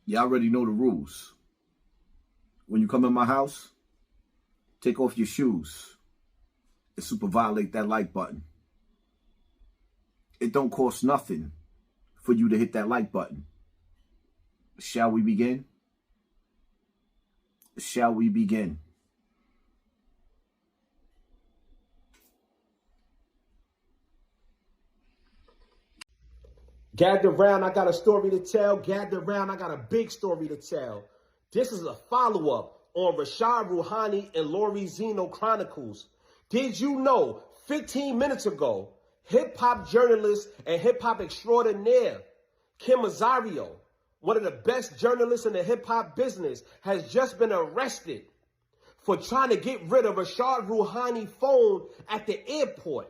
Y'all already know the rules. When you come in my house, take off your shoes and super violate that like button. It don't cost nothing for you to hit that like button. Shall we begin? Shall we begin? Gather round, I got a story to tell. Gather round, I got a big story to tell. This is a follow-up on Rashad Rouhani and Lori Zeno Chronicles. Did you know 15 minutes ago, hip-hop journalist and hip-hop extraordinaire Kim Azario, one of the best journalists in the hip-hop business, has just been arrested for trying to get rid of Rashad Rouhani's phone at the airport.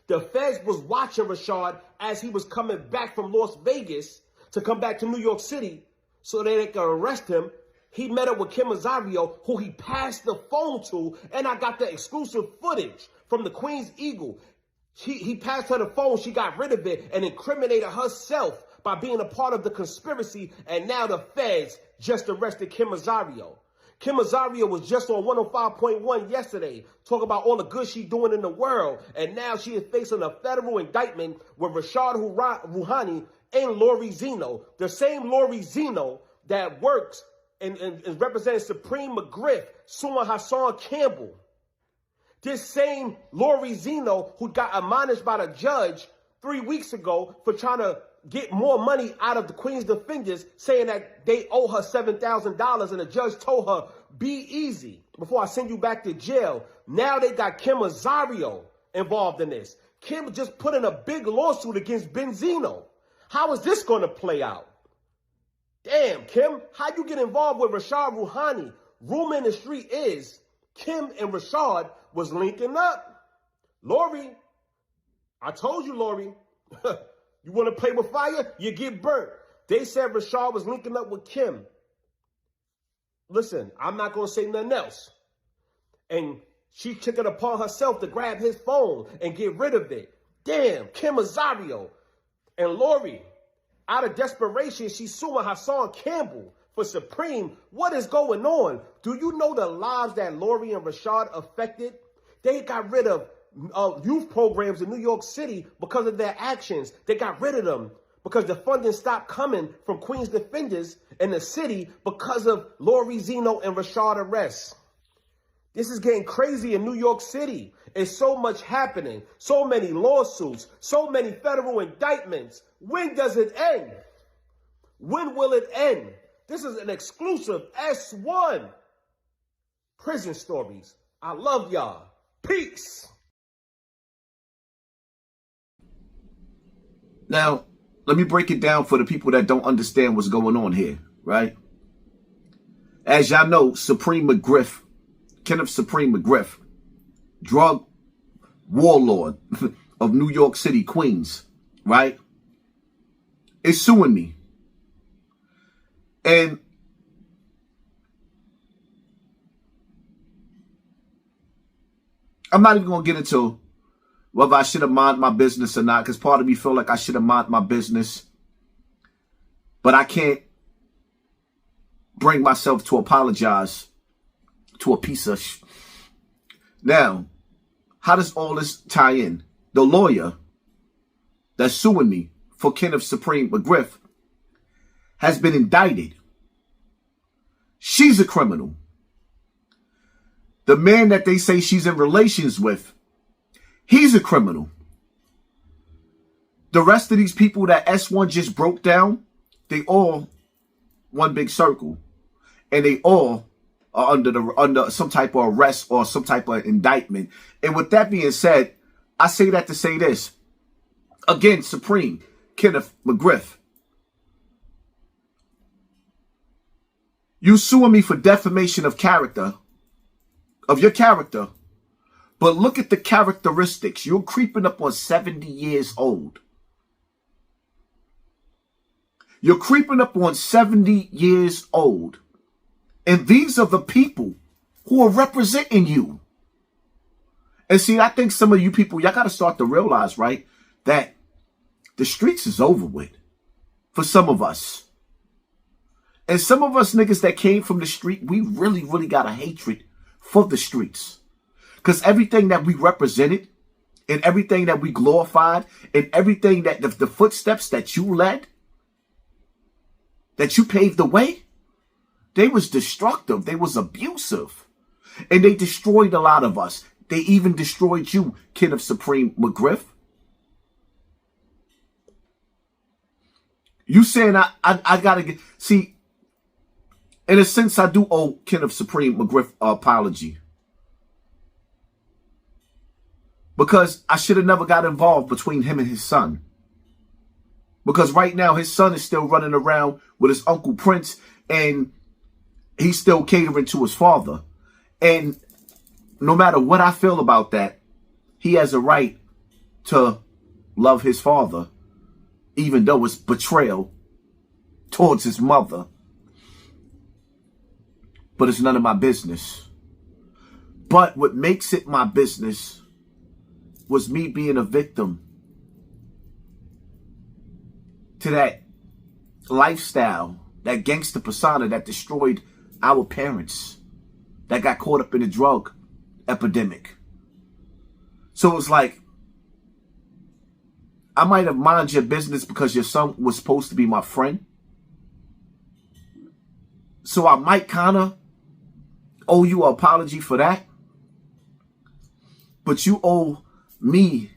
The feds was watching Rashad as he was coming back from Las Vegas to come back to New York City so they could arrest him. He met up with Kim Azario, who he passed the phone to, and I got the exclusive footage from the Queen's Eagle. He passed her the phone, she got rid of it, and incriminated herself by being a part of the conspiracy, and now the feds just arrested Kim Azario. Kim Azario was just on 105.1 yesterday, talking about all the good she's doing in the world, and now she is facing a federal indictment with Rashad Rouhani and Lori Zeno, the same Lori Zeno that works and represents Supreme McGriff suing Hassan Campbell. This same Lori Zeno who got admonished by the judge 3 weeks ago for trying to get more money out of the Queen's defenders, saying that they owe her $7,000, and the judge told her, be easy before I send you back to jail. Now they got Kim Azario involved in this. Kim just put in a big lawsuit against Benzino. How is this going to play out? Damn, Kim, how you get involved with Rashad Rouhani? Rumor in the street is Kim and Rashad was linking up. Lori, I told you, Lori, you want to play with fire? You get burnt. They said Rashad was linking up with Kim. Listen, I'm not going to say nothing else. And she took it upon herself to grab his phone and get rid of it. Damn, Kim Azario and Lori, out of desperation, she's suing Hassan Campbell for Supreme. What is going on? Do you know the lives that Lori and Rashad affected? They got rid of youth programs in New York City because of their actions. They got rid of them because the funding stopped coming from Queen's defenders in the city because of Lori Zeno and Rashad arrests. This is getting crazy in New York City. It's so much happening. So many lawsuits. So many federal indictments. When does it end? When will it end? This is an exclusive S1 Prison Stories. I love y'all. Peace. Now, let me break it down for the people that don't understand what's going on here, right? As y'all know, Supreme McGriff, Kenneth Supreme McGriff, drug warlord of New York City, Queens, right, is suing me. And I'm not even going to get into whether I should have minded my business or not, because part of me feel like I should have minded my business. But I can't bring myself to apologize to a piece of Now, how does all this tie in? The lawyer that's suing me for Kenneth Supreme McGriff has been indicted. She's a criminal. The man that they say she's in relations with, he's a criminal. The rest of these people that S1 just broke down, they all one big circle. And they all are under some type of arrest or some type of indictment. And with that being said, I say that to say this. Again, Supreme, Kenneth McGriff, you suing me for defamation of character, of your character. But look at the characteristics. You're creeping up on 70 years old. You're creeping up on 70 years old. And these are the people who are representing you. And see, I think some of you people, y'all got to start to realize, right, that the streets is over with for some of us. And some of us niggas that came from the street, we really, really got a hatred for the streets. Because everything that we represented and everything that we glorified and everything that the footsteps that you led, that you paved the way, they was destructive. They was abusive. And they destroyed a lot of us. They even destroyed you, King of Supreme McGriff. You saying I gotta get, see, in a sense, I do owe King of Supreme McGriff an apology. Because I should have never got involved between him and his son. Because right now, his son is still running around with his Uncle Prince, and he's still catering to his father. And no matter what I feel about that, he has a right to love his father, even though it's betrayal towards his mother. But it's none of my business. But what makes it my business was me being a victim to that lifestyle, that gangster persona that destroyed our parents, that got caught up in the drug epidemic. So it's like, I might have minded your business because your son was supposed to be my friend. So I might kind of owe you an apology for that. But you owe me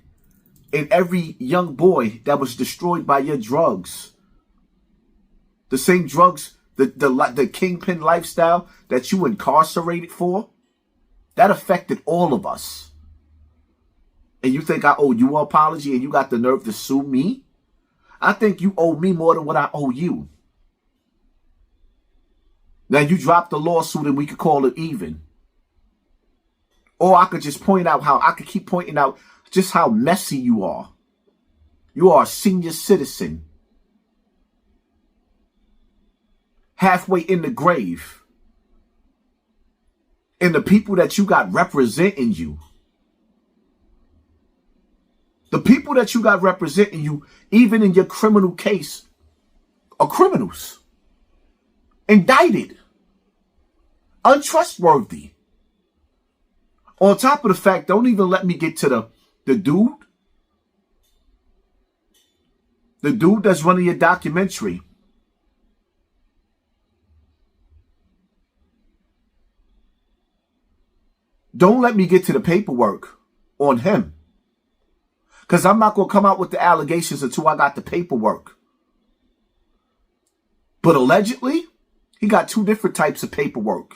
and every young boy that was destroyed by your drugs, the same drugs, the kingpin lifestyle that you incarcerated for, that affected all of us. And you think I owe you an apology and you got the nerve to sue me? I think you owe me more than what I owe you. Now you dropped the lawsuit and we could call it even. Or I could just point out how, I could keep pointing out just how messy you are. You are a senior citizen. Halfway in the grave. And the people that you got representing you, the people that you got representing you, even in your criminal case, are criminals. Indicted. Untrustworthy. On top of the fact, don't even let me get to the dude. The dude that's running your documentary. Don't let me get to the paperwork on him. Because I'm not going to come out with the allegations until I got the paperwork. But allegedly, he got two different types of paperwork.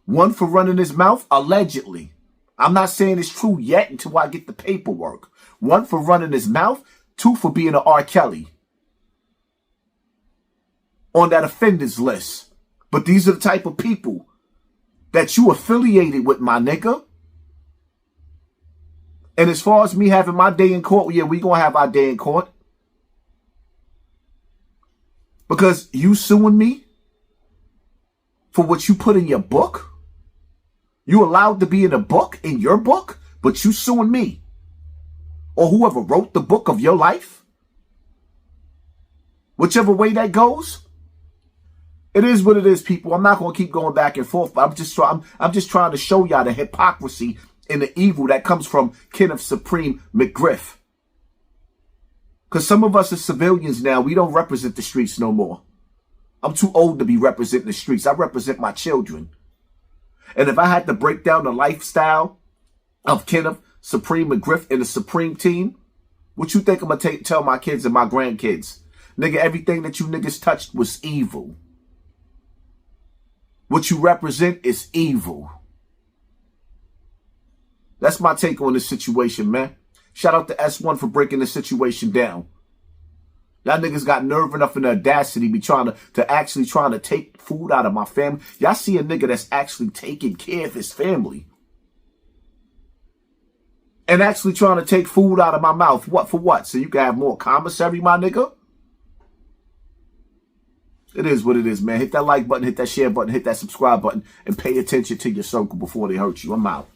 One for running his mouth, allegedly. I'm not saying it's true yet until I get the paperwork. One for running his mouth, two for being an R. Kelly. On that offenders list. But these are the type of people that you affiliated with, my nigga. And as far as me having my day in court, yeah, we gonna have our day in court. Because you suing me for what you put in your book? You allowed to be in a book, in your book, but you suing me? Or whoever wrote the book of your life? Whichever way that goes. It is what it is, people. I'm not going to keep going back and forth, but I'm just trying to show y'all the hypocrisy and the evil that comes from King of Supreme McGriff. Because some of us as civilians now, we don't represent the streets no more. I'm too old to be representing the streets. I represent my children. And if I had to break down the lifestyle of King of Supreme McGriff and the Supreme team, what you think I'm going to tell my kids and my grandkids? Nigga, everything that you niggas touched was evil. What you represent is evil. That's my take on this situation, man. Shout out to S1 for breaking the situation down. Y'all niggas got nerve enough and the audacity be trying to actually take food out of my family. Y'all see a nigga that's actually taking care of his family. And actually trying to take food out of my mouth. What for what? So you can have more commissary, my nigga? It is what it is, man. Hit that like button, hit that share button, hit that subscribe button, and pay attention to your circle before they hurt you. I'm out.